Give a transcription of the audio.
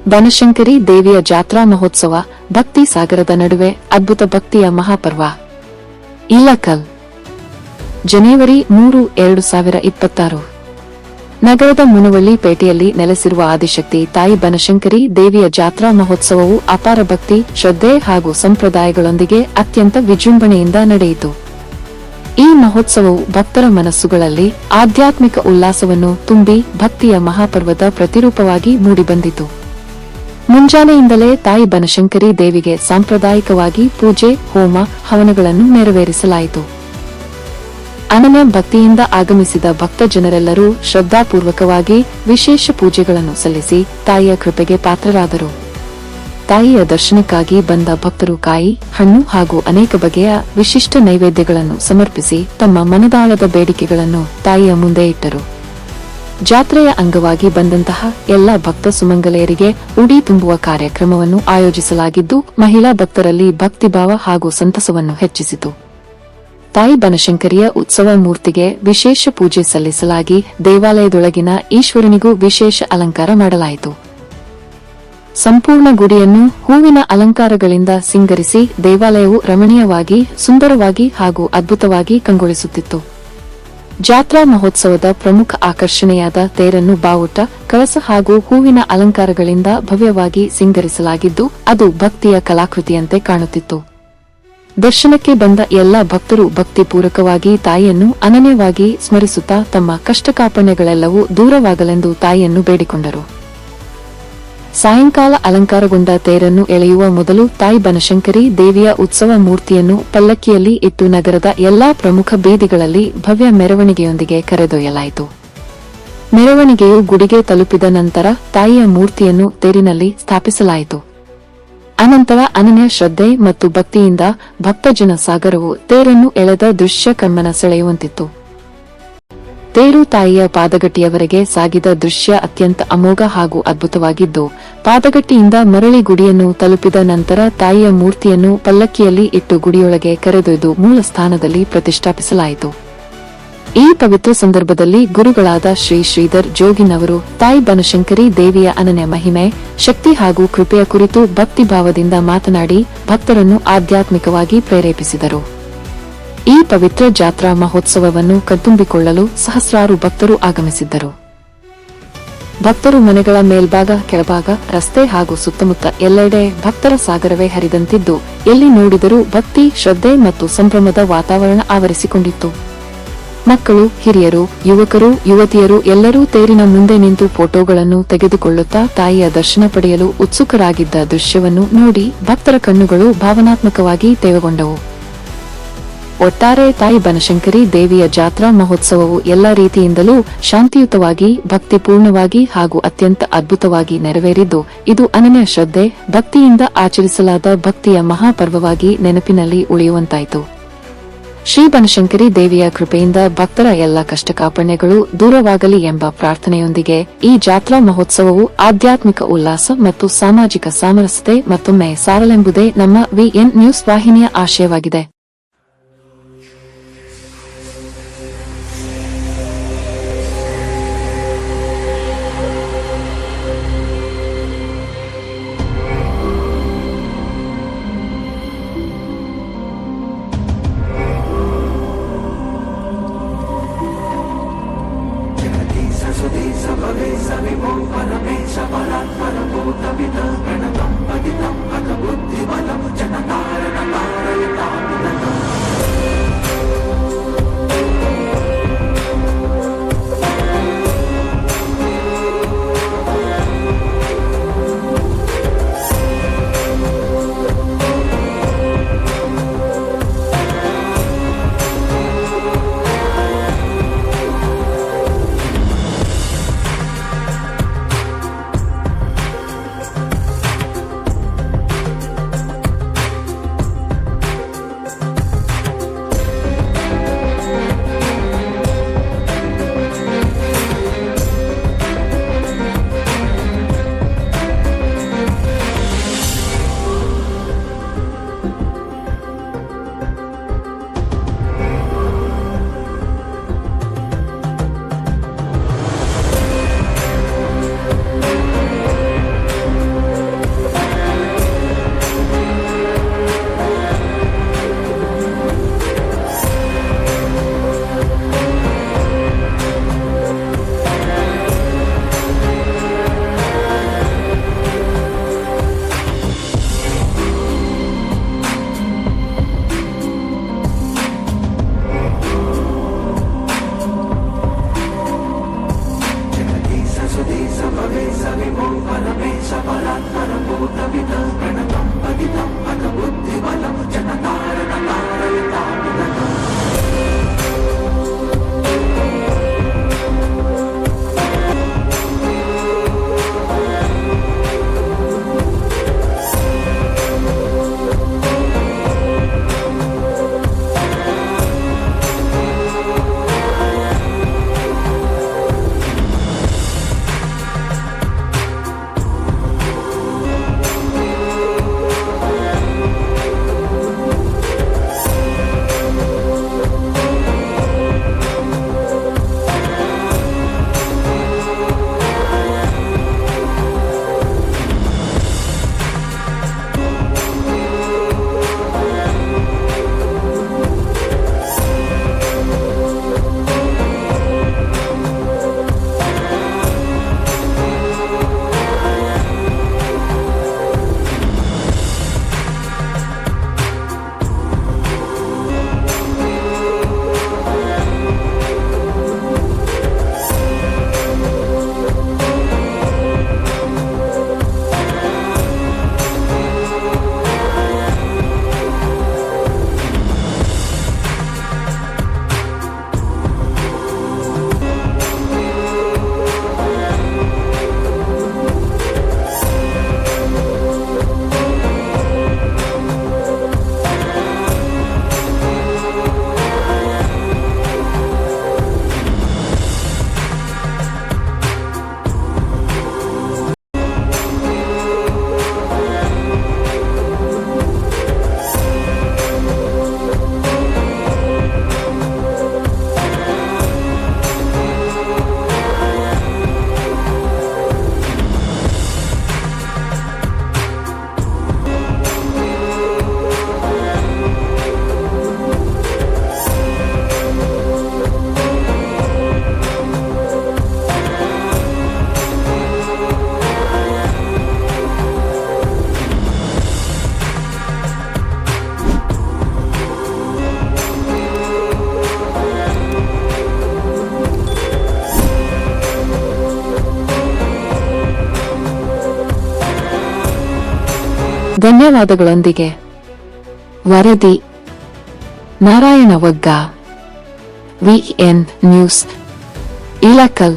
ಬನಶಂಕರಿ ದೇವಿಯ ಜಾತ್ರಾ ಮಹೋತ್ಸವ ಭಕ್ತಿ ಸಾಗರದ ನಡುವೆ ಅದ್ಭುತ ಭಕ್ತಿಯ ಮಹಾಪರ್ವ. ಇಲ್ಲಕಲ್, ಜನವರಿ 3, 2026. ನಗರದ ಮುನವಳ್ಳಿ ಪೇಟೆಯಲ್ಲಿ ನೆಲೆಸಿರುವ ಆದಿಶಕ್ತಿ ತಾಯಿ ಬನಶಂಕರಿ ದೇವಿಯ ಜಾತ್ರಾ ಮಹೋತ್ಸವವು ಅಪಾರ ಭಕ್ತಿ, ಶ್ರದ್ಧೆ ಹಾಗೂ ಸಂಪ್ರದಾಯಗಳೊಂದಿಗೆ ಅತ್ಯಂತ ವಿಜೃಂಭಣೆಯಿಂದ ನಡೆಯಿತು. ಈ ಮಹೋತ್ಸವವು ಭಕ್ತರ ಮನಸ್ಸುಗಳಲ್ಲಿ ಆಧ್ಯಾತ್ಮಿಕ ಉಲ್ಲಾಸವನ್ನು ತುಂಬಿ ಭಕ್ತಿಯ ಮಹಾಪರ್ವದ ಪ್ರತಿರೂಪವಾಗಿ ಮೂಡಿಬಂದಿತು. ಮುಂಜಾನೆಯಿಂದಲೇ ತಾಯಿ ಬನಶಂಕರಿ ದೇವಿಗೆ ಸಾಂಪ್ರದಾಯಿಕವಾಗಿ ಪೂಜೆ, ಹೋಮ, ಹವನಗಳನ್ನು ನೆರವೇರಿಸಲಾಯಿತು. ಅನನ್ಯ ಭಕ್ತಿಯಿಂದ ಆಗಮಿಸಿದ ಭಕ್ತ ಜನರೆಲ್ಲರೂ ಶ್ರದ್ಧಾಪೂರ್ವಕವಾಗಿ ವಿಶೇಷ ಪೂಜೆಗಳನ್ನು ಸಲ್ಲಿಸಿ ತಾಯಿಯ ಕೃಪೆಗೆ ಪಾತ್ರರಾದರು. ತಾಯಿಯ ದರ್ಶನಕ್ಕಾಗಿ ಬಂದ ಭಕ್ತರು ಕಾಯಿ, ಹಣ್ಣು ಹಾಗೂ ಅನೇಕ ಬಗೆಯ ವಿಶಿಷ್ಟ ನೈವೇದ್ಯಗಳನ್ನು ಸಮರ್ಪಿಸಿ ತಮ್ಮ ಮನದಾಳದ ಬೇಡಿಕೆಗಳನ್ನು ತಾಯಿಯ ಮುಂದೆ ಇಟ್ಟರು. ಜಾತ್ರೆಯ ಅಂಗವಾಗಿ ಬಂದಂತಹ ಎಲ್ಲ ಭಕ್ತ ಸುಮಂಗಲೆಯರಿಗೆ ಉಡಿ ತುಂಬುವ ಕಾರ್ಯಕ್ರಮವನ್ನು ಆಯೋಜಿಸಲಾಗಿದ್ದು, ಮಹಿಳಾ ಭಕ್ತರಲ್ಲಿ ಭಕ್ತಿಭಾವ ಹಾಗೂ ಸಂತಸವನ್ನು ಹೆಚ್ಚಿಸಿತು. ತಾಯಿ ಬನಶಂಕರಿಯ ಉತ್ಸವ ಮೂರ್ತಿಗೆ ವಿಶೇಷ ಪೂಜೆ ಸಲ್ಲಿಸಲಾಗಿ ದೇವಾಲಯದೊಳಗಿನ ಈಶ್ವರನಿಗೂ ವಿಶೇಷ ಅಲಂಕಾರ ಮಾಡಲಾಯಿತು. ಸಂಪೂರ್ಣ ಗುಡಿಯನ್ನು ಹೂವಿನ ಅಲಂಕಾರಗಳಿಂದ ಸಿಂಗರಿಸಿ ದೇವಾಲಯವು ರಮಣೀಯವಾಗಿ, ಸುಂದರವಾಗಿ ಹಾಗೂ ಅದ್ಭುತವಾಗಿ ಕಂಗೊಳಿಸುತ್ತಿತ್ತು. ಜಾತ್ರಾ ಮಹೋತ್ಸವದ ಪ್ರಮುಖ ಆಕರ್ಷಣೆಯಾದ ತೇರನ್ನು ಬಾವುಟ, ಕಳಸ ಹಾಗೂ ಹೂವಿನ ಅಲಂಕಾರಗಳಿಂದ ಭವ್ಯವಾಗಿ ಸಿಂಗರಿಸಲಾಗಿದ್ದು, ಅದು ಭಕ್ತಿಯ ಕಲಾಕೃತಿಯಂತೆ ಕಾಣುತ್ತಿತ್ತು. ದರ್ಶನಕ್ಕೆ ಬಂದ ಎಲ್ಲ ಭಕ್ತರು ಭಕ್ತಿಪೂರ್ವಕವಾಗಿ ತಾಯಿಯನ್ನು ಅನನ್ಯವಾಗಿ ಸ್ಮರಿಸುತ್ತಾ ತಮ್ಮ ಕಷ್ಟಕಾಪಣ್ಯಗಳೆಲ್ಲವೂ ದೂರವಾಗಲೆಂದು ತಾಯಿಯನ್ನು ಬೇಡಿಕೊಂಡರು. ಸಾಯಂಕಾಲ ಅಲಂಕಾರಗೊಂಡ ತೇರನ್ನು ಎಳೆಯುವ ಮೊದಲು ತಾಯಿ ಬನಶಂಕರಿ ದೇವಿಯ ಉತ್ಸವ ಮೂರ್ತಿಯನ್ನು ಪಲ್ಲಕ್ಕಿಯಲ್ಲಿ ಇಟ್ಟು ನಗರದ ಎಲ್ಲಾ ಪ್ರಮುಖ ಬೀದಿಗಳಲ್ಲಿ ಭವ್ಯ ಮೆರವಣಿಗೆಯೊಂದಿಗೆ ಕರೆದೊಯ್ಯಲಾಯಿತು. ಮೆರವಣಿಗೆಯು ಗುಡಿಗೆ ತಲುಪಿದ ನಂತರ ತಾಯಿಯ ಮೂರ್ತಿಯನ್ನು ತೇರಿನಲ್ಲಿ ಸ್ಥಾಪಿಸಲಾಯಿತು. ಅನಂತರ ಅನನ್ಯ ಶ್ರದ್ಧೆ ಮತ್ತು ಭಕ್ತಿಯಿಂದ ಭಕ್ತಜನ ಸಾಗರವು ತೇರನ್ನು ಎಳೆದ ದೃಶ್ಯ ಕಣ್ಮನ ಸೆಳೆಯುವಂತಿತ್ತು. ತೇರು ತಾಯಿಯ ಪಾದಗಟ್ಟಿಯವರೆಗೆ ಸಾಗಿದ ದೃಶ್ಯ ಅತ್ಯಂತ ಅಮೋಘ ಹಾಗೂ ಅದ್ಭುತವಾಗಿದ್ದು, ಪಾದಗಟ್ಟಿಯಿಂದ ಮರಳಿ ಗುಡಿಯನ್ನು ತಲುಪಿದ ನಂತರ ತಾಯಿಯ ಮೂರ್ತಿಯನ್ನು ಪಲ್ಲಕ್ಕಿಯಲ್ಲಿ ಇಟ್ಟು ಗುಡಿಯೊಳಗೆ ಕರೆದೊಯ್ದು ಮೂಲ ಸ್ಥಾನದಲ್ಲಿ ಪ್ರತಿಷ್ಠಾಪಿಸಲಾಯಿತು. ಈ ಪವಿತ್ರ ಸಂದರ್ಭದಲ್ಲಿ ಗುರುಗಳಾದ ಶ್ರೀ ಶ್ರೀಧರ್ ಜೋಗಿನವರು ತಾಯಿ ಬನಶಂಕರಿ ದೇವಿಯ ಅನನ್ಯ ಮಹಿಮೆ, ಶಕ್ತಿ ಹಾಗೂ ಕೃಪೆಯ ಕುರಿತು ಭಕ್ತಿಭಾವದಿಂದ ಮಾತನಾಡಿ ಭಕ್ತರನ್ನು ಆಧ್ಯಾತ್ಮಿಕವಾಗಿ ಪ್ರೇರೇಪಿಸಿದರು. ಈ ಪವಿತ್ರ ಜಾತ್ರಾ ಮಹೋತ್ಸವವನ್ನು ಕಣ್ತುಂಬಿಕೊಳ್ಳಲು ಸಹಸ್ರಾರು ಭಕ್ತರು ಆಗಮಿಸಿದ್ದರು. ಭಕ್ತರು ಮನೆಗಳ ಮೇಲ್ಭಾಗ, ಕೆಳಭಾಗ, ರಸ್ತೆ ಹಾಗೂ ಸುತ್ತಮುತ್ತ ಎಲ್ಲೆಡೆ ಭಕ್ತರ ಸಾಗರವೇ ಹರಿದಂತಿದ್ದು, ಎಲ್ಲಿ ನೋಡಿದರೂ ಭಕ್ತಿ, ಶ್ರದ್ಧೆ ಮತ್ತು ಸಂಭ್ರಮದ ವಾತಾವರಣ ಆವರಿಸಿಕೊಂಡಿತ್ತು. ಮಕ್ಕಳು, ಹಿರಿಯರು, ಯುವಕರು, ಯುವತಿಯರು ಎಲ್ಲರೂ ತೇರಿನ ಮುಂದೆ ನಿಂತು ಫೋಟೋಗಳನ್ನು ತೆಗೆದುಕೊಳ್ಳುತ್ತಾ ತಾಯಿಯ ದರ್ಶನ ಪಡೆಯಲು ಉತ್ಸುಕರಾಗಿದ್ದ ದೃಶ್ಯವನ್ನು ನೋಡಿ ಭಕ್ತರ ಕಣ್ಣುಗಳು ಭಾವನಾತ್ಮಕವಾಗಿ ತೇವಗೊಂಡವು. ಒಟ್ಟಾರೆ ತಾಯಿ ಬನಶಂಕರಿ ದೇವಿಯ ಜಾತ್ರಾ ಮಹೋತ್ಸವವು ಎಲ್ಲ ರೀತಿಯಿಂದಲೂ ಶಾಂತಿಯುತವಾಗಿ, ಭಕ್ತಿಪೂರ್ಣವಾಗಿ ಹಾಗೂ ಅತ್ಯಂತ ಅದ್ಭುತವಾಗಿ ನೆರವೇರಿದ್ದು, ಇದು ಅನನ್ಯ ಶ್ರದ್ಧೆ, ಭಕ್ತಿಯಿಂದ ಆಚರಿಸಲಾದ ಭಕ್ತಿಯ ಮಹಾಪರ್ವವಾಗಿ ನೆನಪಿನಲ್ಲಿ ಉಳಿಯುವಂತಾಯಿತು. ಶ್ರೀ ಬನಶಂಕರಿ ದೇವಿಯ ಕೃಪೆಯಿಂದ ಭಕ್ತರ ಎಲ್ಲ ಕಷ್ಟಕಾಪಣ್ಯಗಳು ದೂರವಾಗಲಿ ಎಂಬ ಪ್ರಾರ್ಥನೆಯೊಂದಿಗೆ ಈ ಜಾತ್ರಾ ಮಹೋತ್ಸವವು ಆಧ್ಯಾತ್ಮಿಕ ಉಲ್ಲಾಸ ಮತ್ತು ಸಾಮಾಜಿಕ ಸಾಮರಸ್ಯತೆ ಮತ್ತೊಮ್ಮೆ ಸಾರಲೆಂಬುದೇ ನಮ್ಮ ವಿಎನ್ ನ್ಯೂಸ್ ವಾಹಿನಿಯ ಆಶಯವಾಗಿದೆ. परमेश परात्परभूतविद प्रणतं पतितं हत बुद्धिबलं जनकारण कारयतामिदं ಧನ್ಯವಾದಗಳೊಂದಿಗೆ ವರದಿ ನಾರಾಯಣ ವಗ್ಗ, ವಿಎನ್ ನ್ಯೂಸ್, ಇಳಕಲ್.